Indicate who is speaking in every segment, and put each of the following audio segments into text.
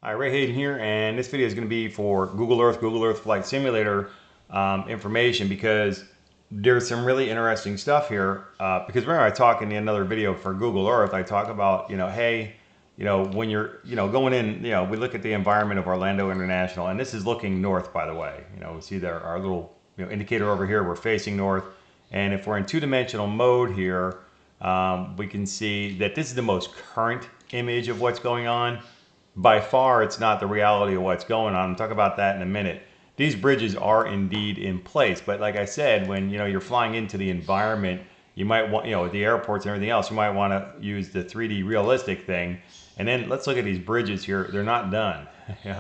Speaker 1: Hi, Ray Hayden here, and this video is going to be for Google Earth Flight Simulator information because there's some really interesting stuff here. Because remember, I talk in another video for Google Earth, I talk about, hey, when you're, going in, we look at the environment of Orlando International, and this is looking north, by the way. We see there our little indicator over here, we're facing north, and if we're in two-dimensional mode here, we can see that this is the most current image of what's going on. By far, it's not the reality of what's going on. I'll talk about that in a minute. These bridges are indeed in place, but like I said, when you're flying into the environment, you might want, at the airports and everything else, you might want to use the 3D realistic thing. And then let's look at these bridges here. They're not done.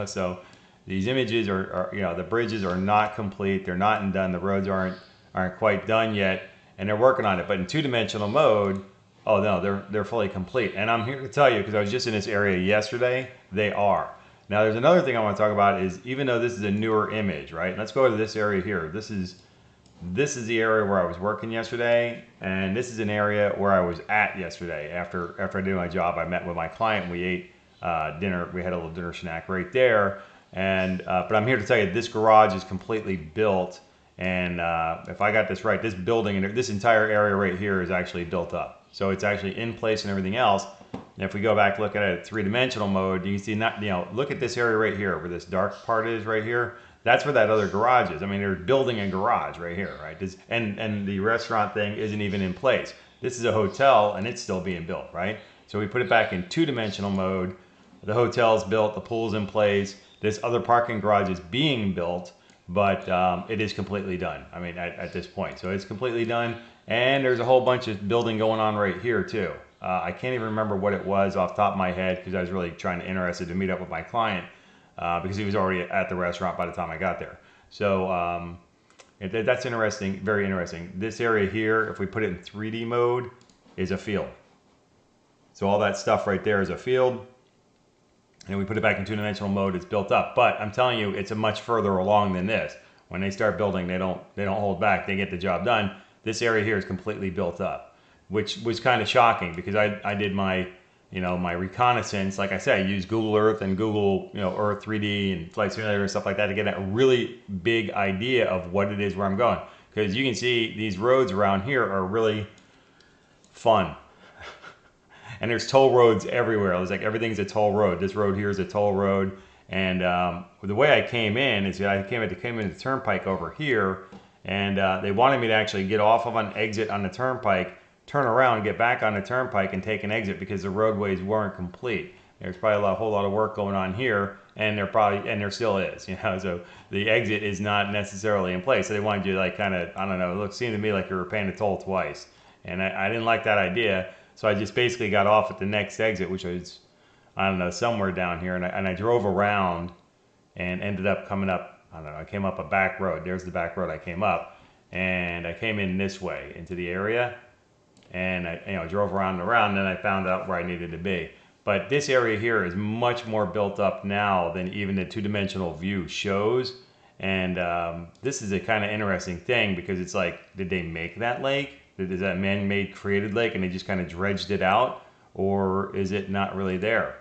Speaker 1: So these images are the bridges are not complete. They're not done. The roads aren't quite done yet, and they're working on it. But in two-dimensional mode, oh no, they're fully complete. And I'm here to tell you, because I was just in this area yesterday, they are. Now there's another thing I want to talk about is, even though this is a newer image, right? Let's go to this area here. This is the area where I was working yesterday, and this is an area where I was at yesterday. After I did my job, I met with my client, we ate dinner. We had a little dinner snack right there. And but I'm here to tell you, this garage is completely built. And if I got this right, this building and this entire area right here is actually built up. So it's actually in place and everything else. And if we go back, look at it at three-dimensional mode, you can see look at this area right here where this dark part is right here. That's where that other garage is. I mean, they're building a garage right here, right? And the restaurant thing isn't even in place. This is a hotel and it's still being built, right? So we put it back in two-dimensional mode. The hotel's built, the pool's in place. This other parking garage is being built, but it is completely done. I mean, at this point. So it's completely done. And there's a whole bunch of building going on right here too. I can't even remember what it was off the top of my head because I was really interested to meet up with my client because he was already at the restaurant by the time I got there. So that's interesting, very interesting. This area here, if we put it in 3D mode, is a field. So all that stuff right there is a field. And we put it back in two-dimensional mode, it's built up. But I'm telling you, it's a much further along than this. When they start building, they don't hold back. They get the job done. This area here is completely built up, which was kind of shocking because I did my my reconnaissance. Like I said, I used Google Earth and Google Earth 3D and Flight Simulator and stuff like that to get a really big idea of what it is where I'm going. Because you can see these roads around here are really fun. And there's toll roads everywhere. It's like everything's a toll road. This road here is a toll road. And the way I came in is I came in the turnpike over here, and they wanted me to actually get off of an exit on the turnpike, turn around, get back on the turnpike, and take an exit because the roadways weren't complete. There's probably a whole lot of work going on here, and there still is. So the exit is not necessarily in place. So they wanted you to I don't know. It seemed to me like you were paying a toll twice, and I didn't like that idea. So I just basically got off at the next exit, which was, I don't know, somewhere down here, and I drove around and ended up coming up, I don't know, I came up a back road. There's the back road I came up, and I came in this way into the area, and I drove around and around, and then I found out where I needed to be. But this area here is much more built up now than even the two-dimensional view shows, and this is a kind of interesting thing because it's like, did they make that lake? Is that man-made created lake and they just kind of dredged it out, or is it not really there?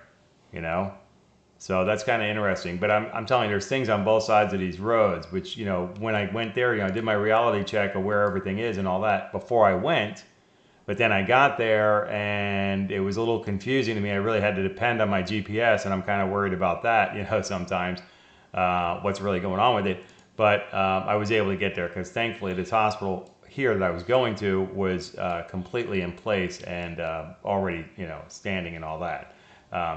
Speaker 1: So that's kind of interesting. But I'm telling you, there's things on both sides of these roads, which when I went there, I did my reality check of where everything is and all that before I went. But then I got there and it was a little confusing to me. I really had to depend on my GPS, and I'm kind of worried about that, sometimes what's really going on with it. But I was able to get there because thankfully this hospital here that I was going to was completely in place and already standing and all that.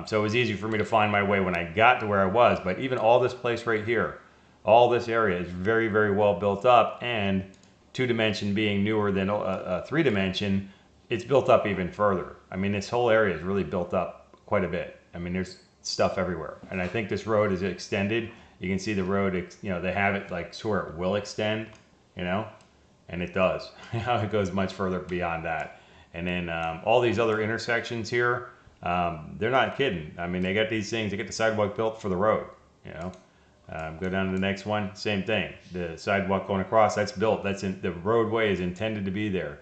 Speaker 1: So it was easy for me to find my way when I got to where I was. But even all this place right here, all this area is very, very well built up, and two-dimension being newer than three-dimension, it's built up even further. I mean, this whole area is really built up quite a bit. I mean, there's stuff everywhere. And I think this road is extended. You can see the road, they have it like so where it will extend, and it does. It goes much further beyond that. And then all these other intersections here, they're not kidding. I mean, they got these things, they get the sidewalk built for the road, Go down to the next one, same thing. The sidewalk going across, that's built. The roadway is intended to be there.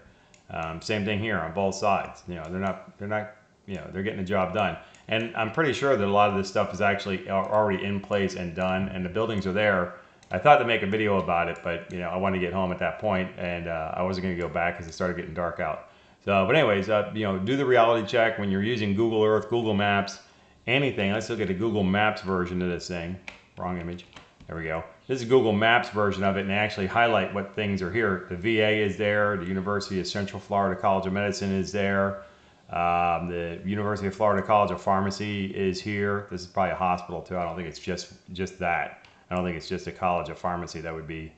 Speaker 1: Same thing here on both sides. They're getting the job done. And I'm pretty sure that a lot of this stuff is actually already in place and done, and the buildings are there. I thought to make a video about it, but you know, I wanted to get home at that point, and I wasn't going to go back because it started getting dark out. So, but anyways, you know, do the reality check when you're using Google Earth, Google Maps, anything. Let's look at the Google Maps version of this thing. Wrong image. There we go. This is Google Maps version of it, and they actually highlight what things are here. The VA is there. The University of Central Florida College of Medicine is there. The University of Florida College of Pharmacy is here. This is probably a hospital too. I don't think it's just that. I don't think it's just a college of pharmacy. That would be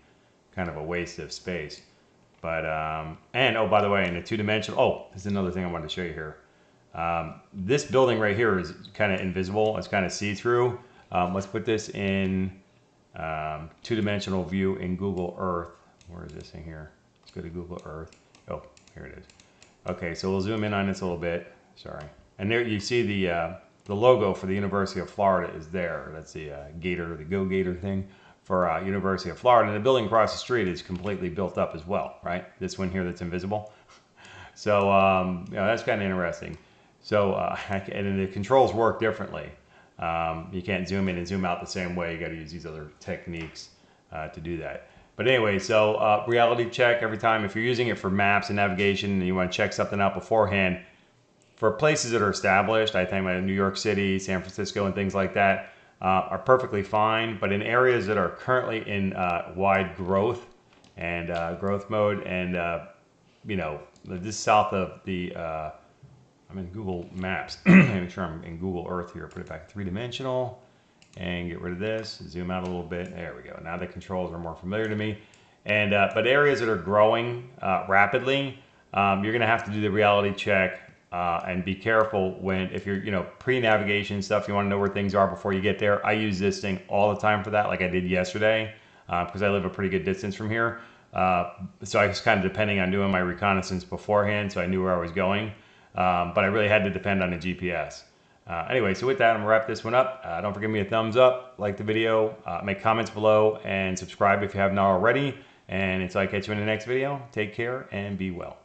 Speaker 1: kind of a waste of space. But and oh, by the way, in the two-dimensional, oh, this is another thing I wanted to show you here. This building right here is kind of invisible. It's kind of see-through. Let's put this in two-dimensional view in Google Earth. Where is this thing here? Let's go to Google Earth. Oh, here it is. Okay, so we'll zoom in on this a little bit. Sorry. And there you see the logo for the University of Florida is there. That's the Gator, the Go Gator thing for University of Florida. And the building across the street is completely built up as well, right? This one here that's invisible. So you know, that's kind of interesting. So and the controls work differently. You can't zoom in and zoom out the same way. You got to use these other techniques to do that. But anyway, so reality check every time. If you're using it for maps and navigation and you want to check something out beforehand, for places that are established, I think like New York City, San Francisco, and things like that are perfectly fine. But in areas that are currently in wide growth and growth mode, and you know, this south of the, I'm in Google Maps. Make sure I'm in Google Earth here. Put it back three-dimensional. And get rid of this, zoom out a little bit. There we go. Now the controls are more familiar to me. And but areas that are growing rapidly, you're going to have to do the reality check and be careful when, if you're, you know, pre-navigation stuff, you want to know where things are before you get there. I use this thing all the time for that, like I did yesterday, because I live a pretty good distance from here. So I was kind of depending on doing my reconnaissance beforehand, so I knew where I was going. But I really had to depend on the GPS. Anyway, so with that, I'm going to wrap this one up. Don't forget to give me a thumbs up, like the video, make comments below, and subscribe if you haven't already. And until I catch you in the next video, take care and be well.